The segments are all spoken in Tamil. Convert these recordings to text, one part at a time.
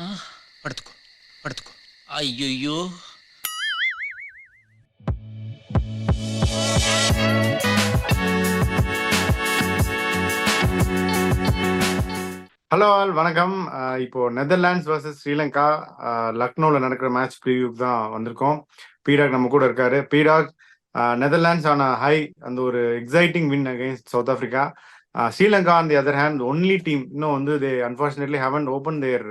ஆ, படுத்துக்கோ படுத்துக்கோ. ஐயோ. ஹலோ ஆல் வணக்கம். இப்போ நெதர்லாண்ட்ஸ் வர்சஸ் ஸ்ரீலங்கா லக்னோவில் நடக்கிற மேட்ச் ப்ரிவியூக்கு தான் வந்திருக்கோம். பீடாக் நம்ம கூட இருக்காரு. பீடாக், நெதர்லாண்ட்ஸ் ஆன ஹை அந்த ஒரு exciting win against South Africa. Sri Lanka on the other hand only team இன்னும் வந்து they unfortunately haven't open their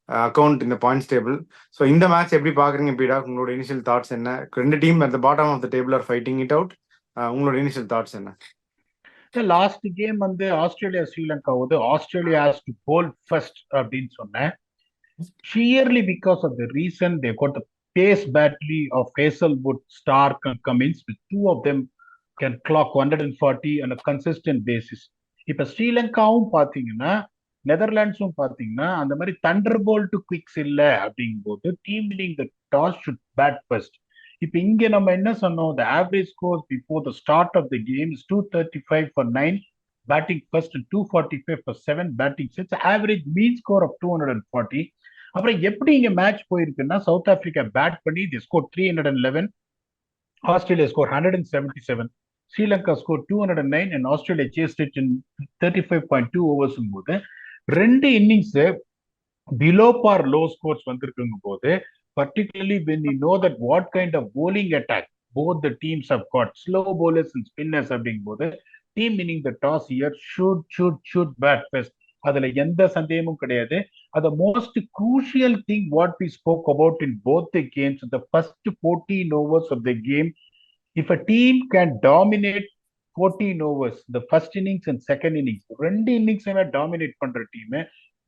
account இந்த பாயிண்ட்ஸ் டேபிள். ஸோ இந்த மேட்ச் எப்படி பார்க்குறீங்க பீடாக்? உங்களோட இனிஷியல் தாட்ஸ் என்ன? ரெண்டு team at the bottom of the table are fighting it out. உங்களோட இனிஷியல் தாட்ஸ் என்ன? லாஸ்ட் கேம் வந்து ஆஸ்திரேலியா ஸ்ரீலங்கா வந்து Australia has to bowl first அப்படின்னு சொன்னேன். Surely because of the reason they got the pace battery of Hazlewood, Starc and Cummins, with two of them can clock 140 and a consistent basis. இப்ப ஸ்ரீலங்காவும் பாத்தீங்கன்னா நெதர்லாண்ட்ஸும் பாத்தீங்கன்னா அந்த மாதிரி தண்டர் போல்ட் குவிக்ஸ் இல்ல அப்படிங்கும்போது team winning the toss should bat first. இப்ப இங்க நம்ம என்ன சொன்னோம், the average score before the start of the game is 235 for 9 batting first and 245 for 7 batting six, average mean score of 240. அப்புறம் எப்படி இங்க மேட்ச் போயிருக்குன்னா, சவுத் ஆப்பிரிக்கா பேட் பண்ணி the score 311, Australia score 177, Sri Lanka score 209 and Australia chased it in 35.2 overs போது ரெண்டு இன்னிங்ஸ் பிலோ பார் லோ ஸ்கோர்ஸ் வந்திருக்குங்க போது, particularly when you know that what kind of bowling attack both the teams have got, slow bowlers and spinners அப்படிங்கும்போது team winning the toss here should bat first. அதுல எந்த சந்தேகமும் கிடையாது. The most crucial thing what we spoke about in both the games, the first 14 overs of the game, if a team can dominate 14 overs, the first innings and second innings, ரெண்டு இன்னிங்ஸுமே டாமினேட் பண்ற டீம்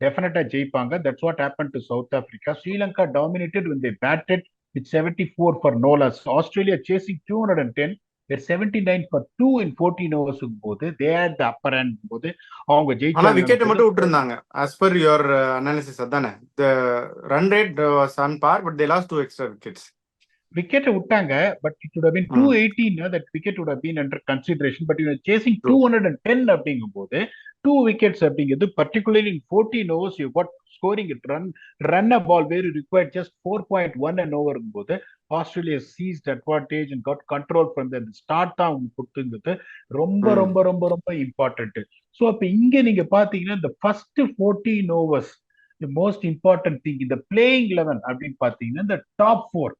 டெஃபினட்டா ஜெயிப்பாங்க. That's what happen to South Africa. Sri Lanka dominated when they batted with 74 for no loss. Australia chasing 210, they're 79 for 2 in 14 overs போது they had the upper hand போது அவங்க ஆனா ஜெயிச்சாங்க. விக்கெட் மட்டும் விட்டுருந்தாங்க. as per your analysis அதானே, the run rate was on par but they lost 2 extra wickets. விக்கெட்டை விட்டாங்க, but it would have been 218, that wicket would have been under consideration, but you are chasing 210 அப்படிங்கும் போது 2 wickets அப்படிங்கிறது, particularly in 14 overs you got scoring it, run a ball where you required just 4.1 an over போது Australia seized advantage and got control from the start தான் அவங்க கொடுத்துங்கிறது ரொம்ப ரொம்ப ரொம்ப ரொம்ப இம்பார்ட்டன்ட். ஸோ அப்ப இங்க நீங்க பாத்தீங்கன்னா இந்த first 14 overs the most important thing in the playing 11 அப்படின்னு பாத்தீங்கன்னா இந்த top 4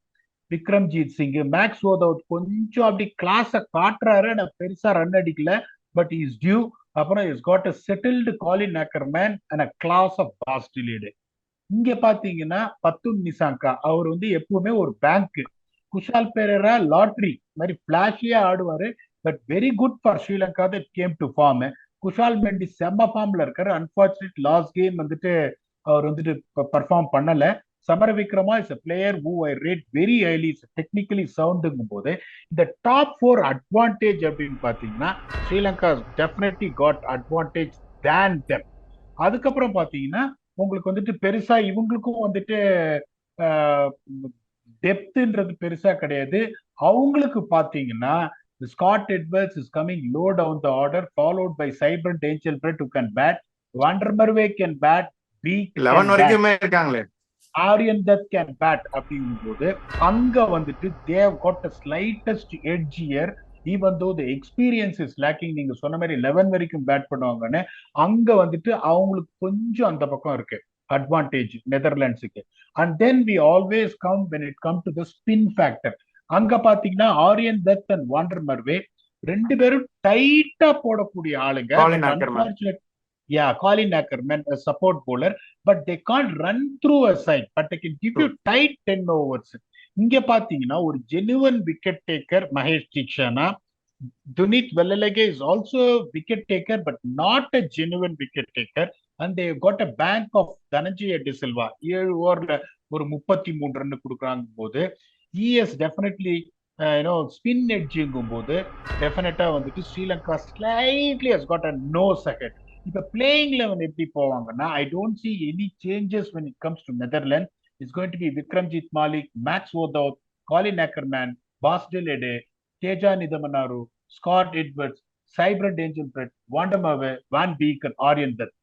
Vikramjit Singh, Max O'Dowd கொஞ்சம் அப்படி கிளாஸ காட்டுறாரு, நான் பெருசா ரன் அடிக்கல, பட் இஸ் டியூ. அப்புறம் is got a settled Colin Ackermann and a class of Bas de Leede. இங்க பாத்தீங்கன்னா பத்துன் நிசாங்கா, அவர் வந்து எப்பவுமே ஒரு பேங்க். குஷால் பெரேரா லாட்ரி மாதிரி பிளாஷியா ஆடுவாரு, but very good for Sri Lanka that game to form. Kusal Mendis செம்ம ஃபார்ம்ல இருக்காரு. அன்பார்ச்சுனேட் லாஸ்ட் கேம் வந்துட்டு அவர் வந்துட்டு பர்ஃபார்ம் பண்ணல. Samarawickrama is a player who I rate very highly, is technically soundங்கும் போது இந்த டாப் 4 அட்வான்டேஜ் அப்படின்னு பாத்தீங்கன்னா Sri Lanka definitely got advantage then them. அதுக்கப்புறம் பாத்தீங்கன்னா உங்களுக்கு வந்துட்டு பெருசா இவங்களுக்கும் வந்துட்டு டெப்த்ன்றது பெருசா கிடையாது. அவங்களுக்கு பாத்தீங்கன்னா Scott Edwards is coming low down the order, followed by Sybrand Engelbrecht who can bat, Van der Merwe can bat, Beek 11 வரைக்குமே இருக்காங்களே, ஆரியன் தத் கேன் பேட் அப்படிங்கும் போது அங்க வந்துட்டு they've got the slightest edge here, even though the experience is lacking. நீங்க சொன்ன மாதிரி 11 வரைக்கும் பேட் பண்ணுவாங்கன்னு அங்க வந்துட்டு அவங்களுக்கு கொஞ்சம் அந்த பக்கம் இருக்கு அட்வான்டேஜ் நெதர்லாண்ட்ஸுக்கு. And then we always come when it comes to the spin factor. அங்க பாத்தீங்கன்னா ஆரியன் தத் அண்ட் வாண்டர் மர்வே ரெண்டு பேரும் டைட்டா போடக்கூடிய ஆளுங்க. Unfortunate Colin Ackerman, a support bowler, but they can't run through a side, but they can give you tight 10 overs. இங்க பாத்தீங்கன்னா ஒரு genuine wicket taker Maheesh Theekshana, Dunith Wellalage is also a wicket taker but not a genuine wicket taker, and they got a bank of Dhananjaya De Silva 7 ஓவர்ல ஒரு 33 ரன் கொடுக்குறாங்க போது ES definitely ஸ்பின் எட்ஜுங்கும் போது டெஃபினட்டா வந்துட்டு Sri Lanka slightly has got a nose ahead. இப்ப பிளேயிங் லெவன் எப்படி போவாங்கன்னா, I don't see any changes when it comes to Netherlands. It's going to be Vikramjit Malik, Max O'Dowd, Colin Ackermann, Bas de Leede, Teja Nidamanuru, Scott Edwards, Sybrand Engelbrecht, Van der Merwe, van Beek and Aryan Dutt.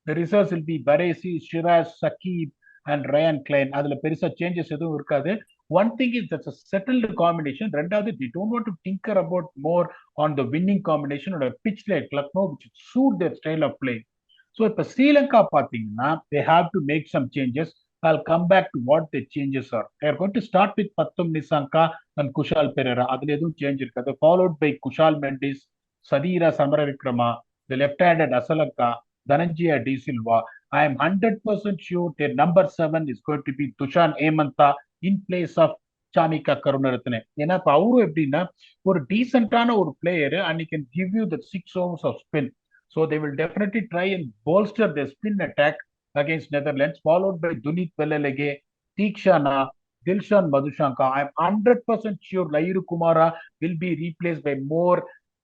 The reserves will be Baresi, Shiraz, Sakib, and Ryan Klein அதுல பெருசா சேஞ்சஸ் எதுவும் இருக்காது. One thing is that's a settled combination. ரெண்டாவது they don't want to tinker about more on the winning combination or a pitch like Lucknow which would suit their style of play. So இப்போ ஸ்ரீலங்கா பார்த்தீங்கன்னா they have to make some changes. I'll come back to what the changes are. They are going to start with Pathum Nisanka and Kushal Pereira. அதுல எதுவும் சேஞ்ச் இருக்காது. Followed by Kushal Mendis, Sadira Samaravikrama, the left-handed Asalanka, Dhananjaya D. Silva. I am 100% sure their number 7 is going to be Tushan Hemantha in place of சாமிகா Karunaratne. ஏன்னா இப்ப அவரும் எப்படின்னா ஒரு டீசென்டான ஒரு player and he can give you the 6 overs of spin. So they will definitely try and bolster their spin attack against Netherlands, followed by Dunit Velelege, Tikshana, Dilshan Madhushanka. I'm 100% sure Layuru Kumara will be replaced by more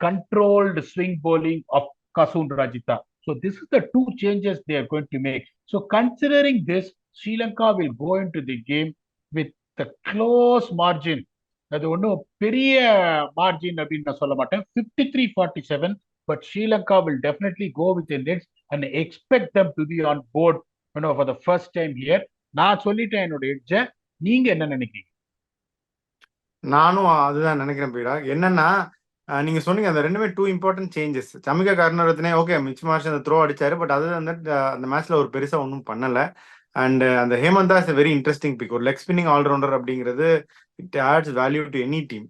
controlled swing bowling of Kasun Rajita. So this is the two changes they are going to make. So considering this, Sri Lanka will go into the game with the close margin. அது ஒன்றும் பெரிய மார்ஜின் அப்படின்னு நான் சொல்ல மாட்டேன். 53-47. But Sri Lanka will definitely go with the Nets and expect them to be on board, for the first time here. நான் சொல்லிட்டேன் என்னோட எட்ஜ. நீங்க என்ன நினைக்கிறீங்க? நானும் அதுதான் நினைக்கிறேன் பீடா. என்னன்னா நீங்க சொன்னீங்க அந்த ரெண்டுமே too important changes. Chamika Karunaratne okay Mitch Marsh அந்த த்ரோ அடிச்சாரு, பட் அது வந்து அந்த மேட்ச்ல ஒரு பெருசா ஒன்றும் பண்ணல. அண்ட் அந்த Himanta is very interesting big. ஒரு லெக் ஸ்பின்னிங் ஆல்ரவுண்டர் அப்படிங்கிறது it adds value to any team.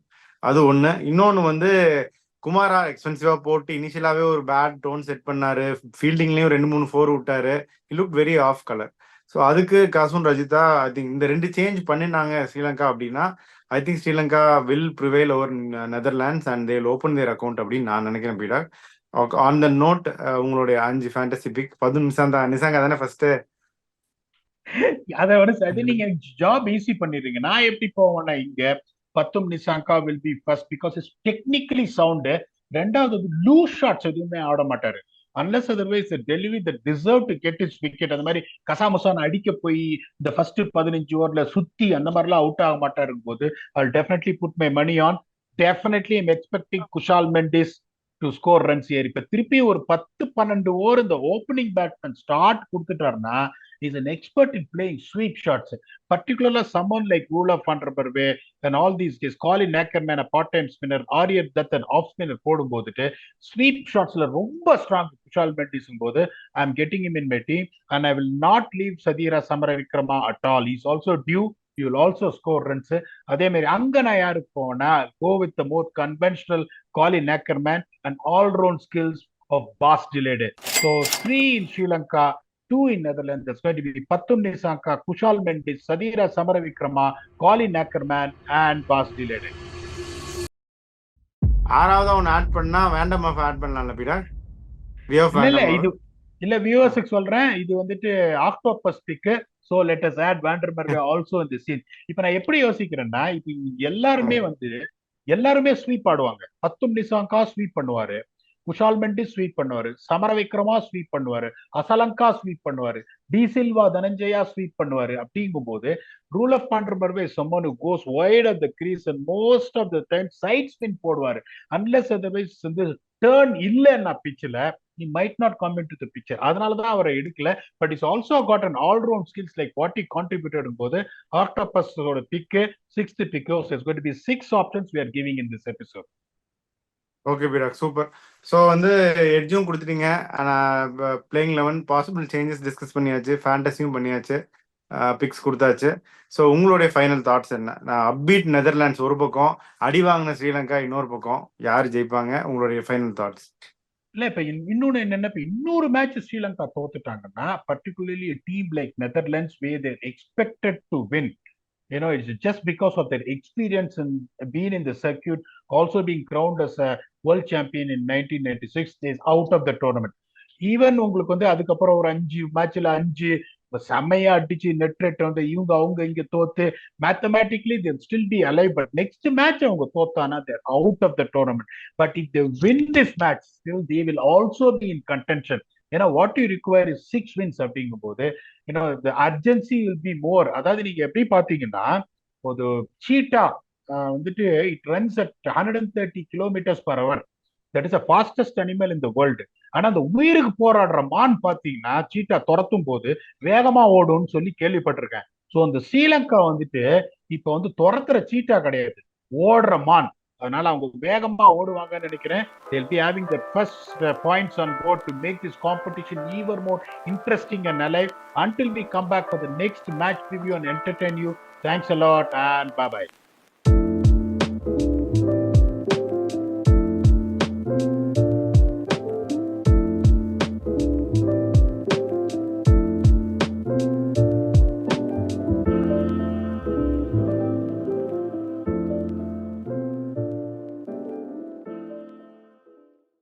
அது ஒன்று. இன்னொன்று வந்து குமாரா எக்ஸ்பென்சிவா போட்டு இனிஷியலாவே ஒரு பேட் டோன் செட் பண்ணாரு, ஃபீல்டிங்லயும் 2-3 4 விட்டாரு. He look very off colour. So அதுக்கு காசுன் ரஜிதா ஐ திங்க் இந்த ரெண்டு சேஞ்ச் பண்ணினாங்க ஸ்ரீலங்கா அப்படின்னா I think Sri Lanka will prevail over Netherlands and they will open their account அப்படின்னு நான் நினைக்கிறேன் பீடா. ஆன் த நோட் உங்களுடைய 5 ஃபேண்டசி பிக் பதும் நிசாங்கா தானே ஃபர்ஸ்ட். அதை வந்து நீங்க ஜாப் ஈஸி பண்ணிடுறீங்க. நான் எப்படி போவேன்னா இங்க பத்தும் Nissanka will be first because it's technically sound. ரெண்டாவது லூஸ் ஷாட்ஸ் எதுவுமே ஆட மாட்டாரு unless otherwise delivery the deserve to get is wicket. அந்த மாதிரி கசாமசான் அடிக்க போய் இந்த ஃபர்ஸ்ட் 15 ஓவர்ல சுத்தி அந்த மாதிரிலாம் அவுட் ஆக மாட்டாருங்க போது I definitely put my money on. Definitely I'm expecting Kusal Mendis to score runs here. இப்ப திருப்பி ஒரு 10-12 ஓவர் இந்த ஓப்பனிங் பேட்ஸ்மேன் ஸ்டார்ட் கொடுத்துட்டாருன்னா is an expert in playing sweep shots, particularly someone like Rula van der Merwe and all these guys. Colin Ackerman, a part-time spinner, Arya Dutt, an off-spinner, போடும்போது sweep shotsல ரொம்ப ஸ்ட்ராங் குஷால் மெண்டிஸும் போது I'm getting him in my team and I will not leave Sadira Samaravikrama at all. He's also due. He will also score runs. அதே மாதிரி அங்க நான் யாருக்கு போனா go with the more conventional Colin Ackerman and all-round skills of Bas Delayed. So 3 in Sri Lanka, 2 in Netherlands. That's going to be Pathum Nisanka, Kushal Mendis, Sadira Samaravikrama, Colin Ackerman and Bas Delayed. ஆறாவது ஒன்று ஆட் பண்ணா வேண்டாம் ஆட் பண்ணலாம்ல பீடா. இல்ல இது இல்ல வியூவர்ஸ்க்கு சொல்றேன், இது வந்துட்டு octopus pick. So let us add van der Merwe also in the scene. இப்போ நான் எப்படி யோசிக்கிறேன்னா இப்போ எல்லாருமே ஸ்வீப் ஆடுவாங்க. பத்தும் நிசாங்கா ஸ்வீப் பண்ணுவாரு, குஷால் மெண்டிஸ் ஸ்வீப் பண்ணுவாரு, சமரவிக்ரமா ஸ்வீப் பண்ணுவாரு, அசலங்கா ஸ்வீப் பண்ணுவாரு, டி சில்வா தனஞ்சயா ஸ்வீப் பண்ணுவாரு. அப்படிங்கும் போது rule of van der Merwe someone who goes wide of the crease and most of the time side spin போடுவாரு. unless otherwise வந்து டர்ன் இல்லைன்னா பிச்சில் he might not come into the picture. அதனாலதான் அவரை எடுக்கல. But is also got an all round skills like what he contributed போது ஆக்டோபஸோட pick 6th pick. So it's going to be 6 options we are giving in this episode. Okay feedback super. So வந்து எட்ஜும் கொடுத்துட்டீங்க, பிளேயிங் 11 பாசிபிள் சேஞ்சஸ் டிஸ்கஸ் பண்ணியாச்சு, ஃபேண்டஸியும் பண்ணியாச்சு, பிக்ஸ் கொடுத்தாச்சு. ஸோ உங்களுடைய ஃபைனல் தாட்ஸ் என்ன? அப்பீட் நெதர்லாண்ட்ஸ் ஒரு பக்கம், அடி வாங்கின ஸ்ரீலங்கா இன்னொரு பக்கம், யார் ஜெயிப்பாங்க? உங்களுடைய ஃபைனல் தாட்ஸ். இல்ல இப்ப இன்னொன்னு என்னன்னா இப்ப இன்னொரு மேட்ச் ஸ்ரீலங்கா தோத்துட்டாங்கன்னா particularly team like Netherlands we they're expected to win. It's just because of their experience and being in the circuit, also being crowned as a world champion in 1996, is out of the tournament. Even உங்களுக்கு வந்து அதுக்கப்புறம் ஒரு 5 மேட்ச்ல 5 செம்மையா அடிச்சு நெட் ரேட் வந்து அவங்க இங்க தோத்து mathematically they still be alive, but next match அவங்க தோத்தானா they're out of the tournament. But if they win this match, still they will also be in contention. ஏன்னா what you require is 6 wins அப்படிங்கும் போது the urgency will be more. அதாவது நீங்க எப்படி பாத்தீங்கன்னா ஒரு சீட்டா வந்துட்டு it runs at 130 km/h. That is a fastest animal in the world. ஆனா அந்த உயிருக்கு போராடுற மான் பாத்தீங்கன்னா சீட்டா துரத்தும் போது வேகமா ஓடும்னு சொல்லி கேள்விப்பட்டிருக்கேன். ஸோ அந்த ஸ்ரீலங்கா வந்துட்டு இப்ப வந்து துரத்துற சீட்டா கிடையாது, ஓடுற மான். அதனால அவங்க வேகமா ஓடுவாங்கன்னு நினைக்கிறேன். they'll be having the first points on board to make this competition even more interesting and alive. Until we come back for the next match preview and entertain you, thanks a lot and bye bye.